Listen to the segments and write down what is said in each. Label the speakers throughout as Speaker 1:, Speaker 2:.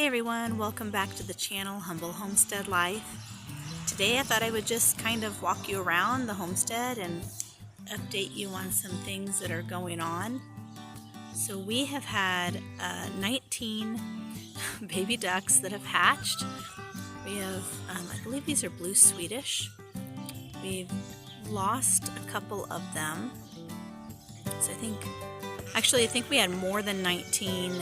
Speaker 1: Hey everyone, welcome back to the channel Humble Homestead Life. Today I thought I would just kind of walk you around the homestead and update you on some things that are going on. So we have had 19 baby ducks that have hatched. We have, I believe these are blue Swedish. We've lost a couple of them. So I think we had more than 19.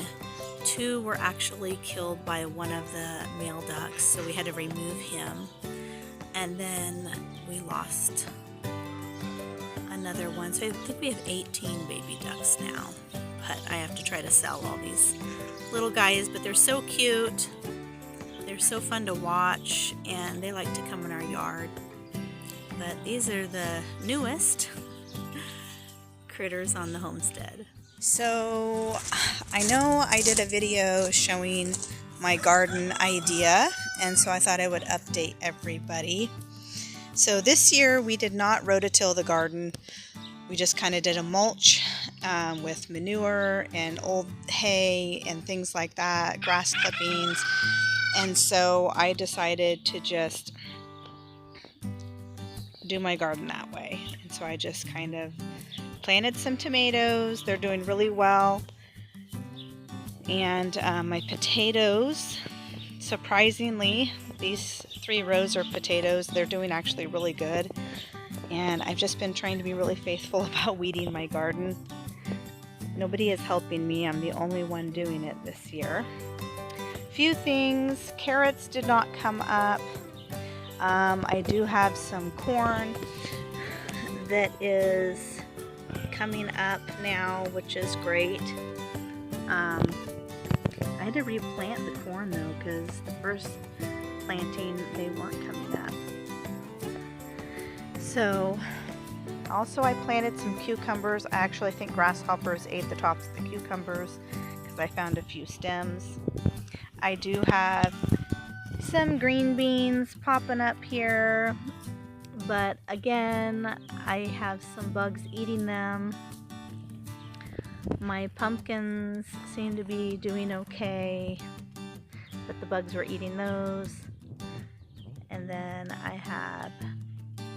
Speaker 1: 2 were actually killed by one of the male ducks, so we had to remove him. And then we lost another one. So I think we have 18 baby ducks now. But I have to try to sell all these little guys, but they're so cute. They're so fun to watch, and they like to come in our yard. But these are the newest critters on the homestead. So I know I did a video showing my garden idea, and so I thought I would update everybody. So this year we did not rototill the garden. We just kind of did a mulch with manure and old hay and things like that, grass clippings. And so I decided to just do my garden that way. And so I just kind of planted some tomatoes. They're doing really well. And my potatoes, surprisingly, these 3 rows are potatoes. They're doing actually really good. And I've just been trying to be really faithful about weeding my garden. Nobody is helping me. I'm the only one doing it this year. Few things. Carrots did not come up. I do have some corn that is coming up now, which is great. I had to replant the corn though, because the first planting they weren't coming up. So also I planted some cucumbers. I actually think grasshoppers ate the tops of the cucumbers because I found a few stems. I do have some green beans popping up here, but again I have some bugs eating them. My pumpkins seem to be doing okay, but the bugs were eating those. And then I have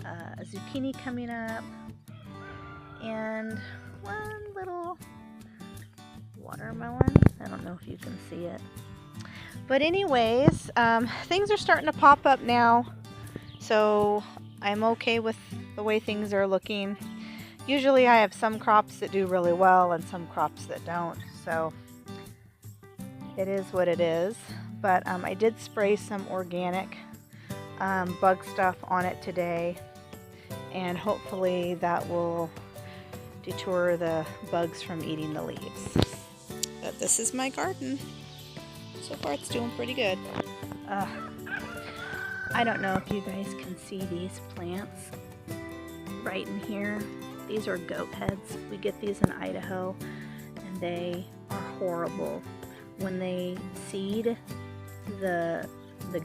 Speaker 1: a zucchini coming up and one little watermelon. I don't know if you can see it. But anyways, things are starting to pop up now, so I'm okay with the way things are looking. Usually I have some crops that do really well and some crops that don't, so it is what it is. But I did spray some organic bug stuff on it today, and hopefully that will deter the bugs from eating the leaves. But this is my garden. So far it's doing pretty good. I don't know if you guys can see these plants right in here. These are goat heads. We get these in Idaho, and they are horrible. When they seed, the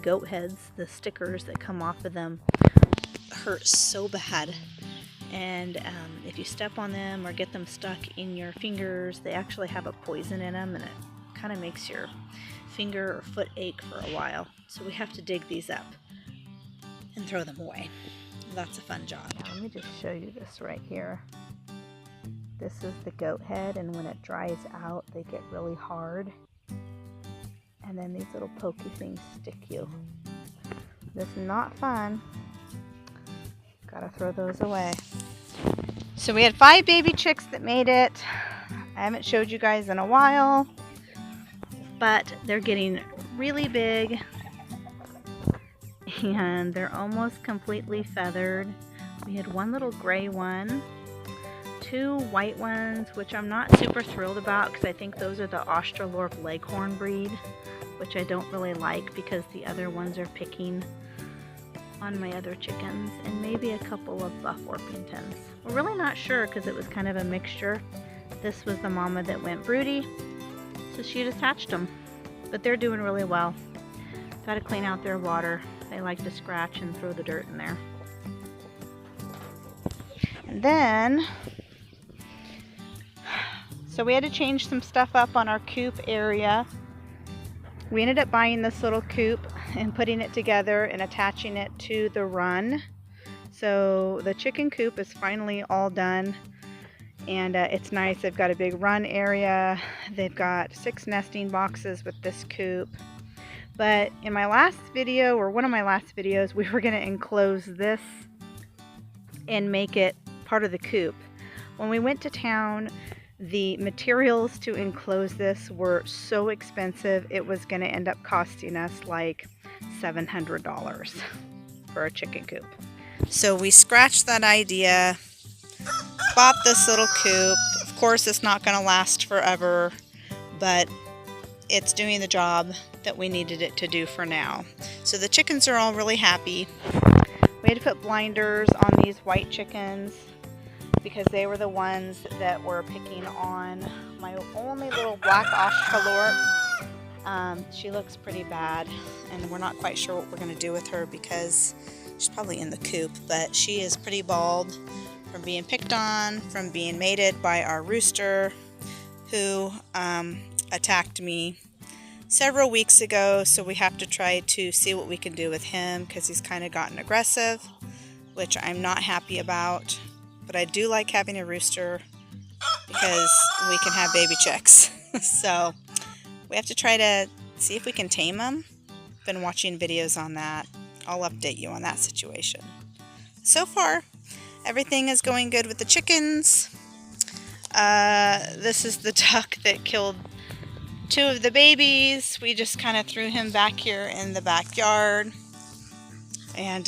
Speaker 1: goat heads, the stickers that come off of them, hurt so bad. And if you step on them or get them stuck in your fingers, they actually have a poison in them, and it kind of makes your finger or foot ache for a while. So we have to dig these up and throw them away. That's a fun job. Now, let me just show you this right here. This is the goat head, and when it dries out they get really hard, and then these little pokey things stick you. This is not fun. Gotta throw those away. So we had 5 baby chicks that made it. I haven't showed you guys in a while, but they're getting really big and they're almost completely feathered. We had 1 little gray one, 2 white ones, which I'm not super thrilled about because I think those are the Australorp Leghorn breed, which I don't really like because the other ones are picking on my other chickens, and maybe a couple of buff Orpingtons. We're really not sure because it was kind of a mixture. This was the mama that went broody, so she just hatched them. But they're doing really well. Got to clean out their water. They like to scratch and throw the dirt in there. And then, so we had to change some stuff up on our coop area. We ended up buying this little coop and putting it together and attaching it to the run. So the chicken coop is finally all done, and it's nice. They've got a big run area. They've got 6 nesting boxes with this coop. But in my last video, or one of my last videos, we were going to enclose this and make it part of the coop. When we went to town, the materials to enclose this were so expensive, it was going to end up costing us like $700 for a chicken coop. So we scratched that idea, bought this little coop. Of course, it's not going to last forever, but it's doing the job that we needed it to do for now. So the chickens are all really happy. We had to put blinders on these white chickens because they were the ones that were picking on my only little black Ashkalort. She looks pretty bad, and we're not quite sure what we're going to do with her because she's probably in the coop, but she is pretty bald from being picked on, from being mated by our rooster who attacked me several weeks ago. So we have to try to see what we can do with him because he's kind of gotten aggressive, which I'm not happy about. But I do like having a rooster because we can have baby chicks. So we have to try to see if we can tame them. Been watching videos on that. I'll update you on that situation. So far, everything is going good with the chickens. This is the duck that killed 2 of the babies. We just kind of threw him back here in the backyard. And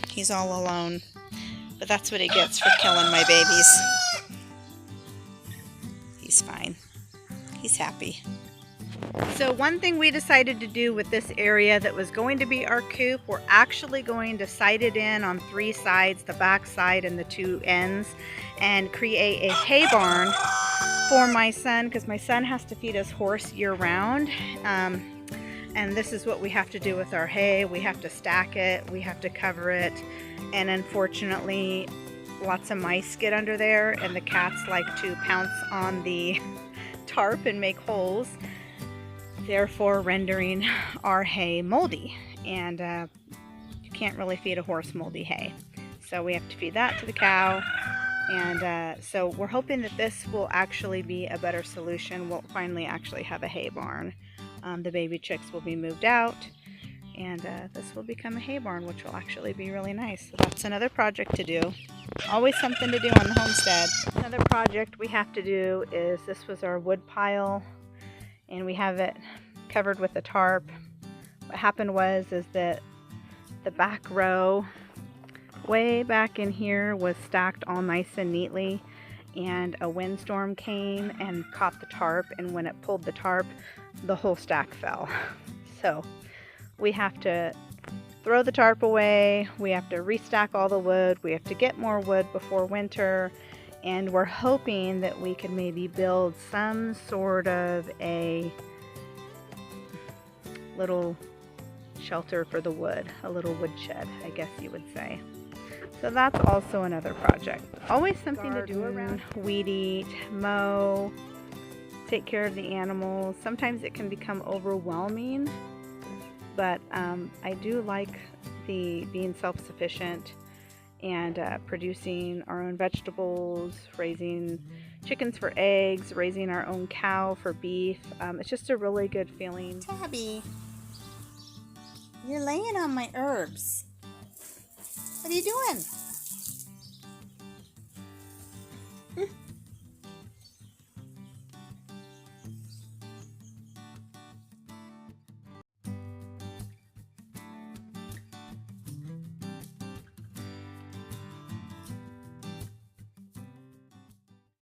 Speaker 1: he's all alone. But that's what he gets for killing my babies. He's fine. He's happy. So one thing we decided to do with this area that was going to be our coop, we're actually going to side it in on 3 sides, the back side and the 2 ends, and create a hay barn for my son, because my son has to feed his horse year-round. And this is what we have to do with our hay. We have to stack it, we have to cover it, and unfortunately lots of mice get under there, and the cats like to pounce on the tarp and make holes, therefore rendering our hay moldy. And you can't really feed a horse moldy hay, so we have to feed that to the cow. And so we're hoping that this will actually be a better solution. We'll finally actually have a hay barn. The baby chicks will be moved out, and this will become a hay barn, which will actually be really nice. So that's another project to do. Always something to do on the homestead. Another project we have to do is, this was our wood pile, and we have it covered with a tarp. What happened is that the back row way back in here was stacked all nice and neatly, and a windstorm came and caught the tarp, and when it pulled the tarp, the whole stack fell. So we have to throw the tarp away, we have to restack all the wood, we have to get more wood before winter, and we're hoping that we can maybe build some sort of a little shelter for the wood, a little woodshed, I guess you would say. So that's also another project. Always something to do around. Weed eat, mow, take care of the animals. Sometimes it can become overwhelming, but I do like being self-sufficient and producing our own vegetables, raising chickens for eggs, raising our own cow for beef. It's just a really good feeling. Tabby, you're laying on my herbs. What are you doing?